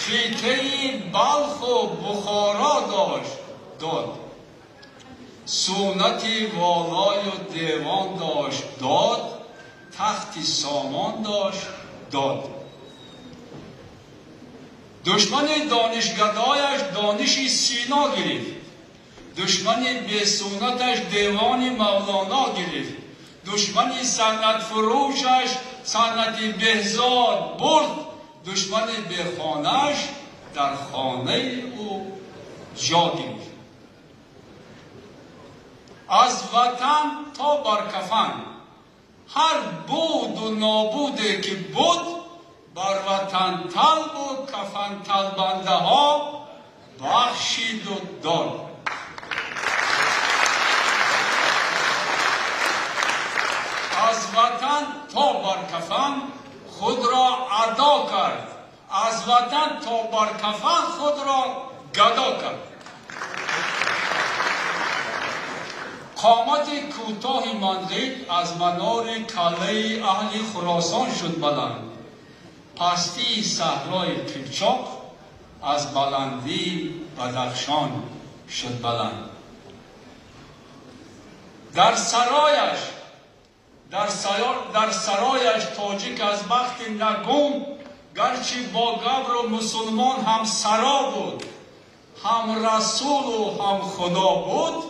خیطه بلخ و بخارا داد، سونتی والای و دیوان داشت داد، تختی سامان داشت داد. دشمن دانشگدایش دانشی سینا گرفت، دشمن بیسونتش دیوان مولانا گرفت، دشمن سنت فروشش سنت بهزاد برد، دشمن بیخانهش در خانه او جا گرفت. از وطن تا بر کفن هر بود و نابوده که بود، بر وطن طلب و کفن طلبنده ها بخشید و داد. از وطن تا بر کفن خود را ادا کرد، از وطن تا بر کفن خود را گدا کرد. قامت کوتاهی منقید از منار کله اهل خراسان شد بلند، پستی صحرای قیچاق از بلندی بدخشان شد بلند. در سرایش تاجیک از بخت نگم، گرچه با گبر و مسلمان هم سرا بود، هم رسول و هم خدا بود،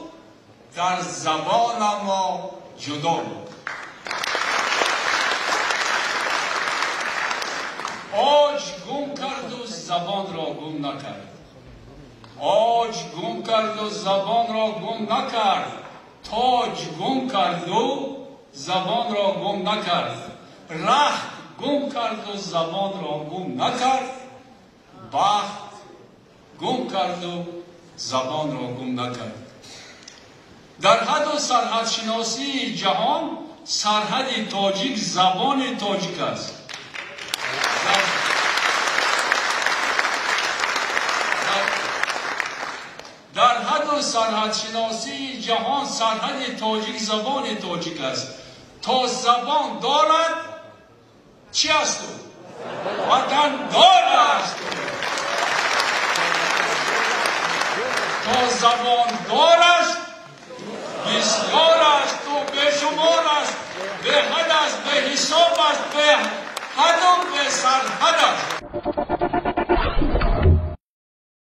در زبان ما جدا بود. آج گم کرد و زبان را گم نکرد، آج گم کرد و زبان را گم نکرد، تاج گم کرد و زبان را گم نکرد، رخت گم کرد و زبان را گم نکرد، بخت گم کرد و زبان را گم نکرد. در حد و سرحد شناسی جهان، سرحد تاجیک زبان تاجیک است. در حد و سرحد شناسی جهان، سرحد تاجیک زبان تاجیک است. تا زبان دارد چی است؟ وطن دار است. تا زبان دار است بسیار است و بشمار است، به حد است، به حساب است، به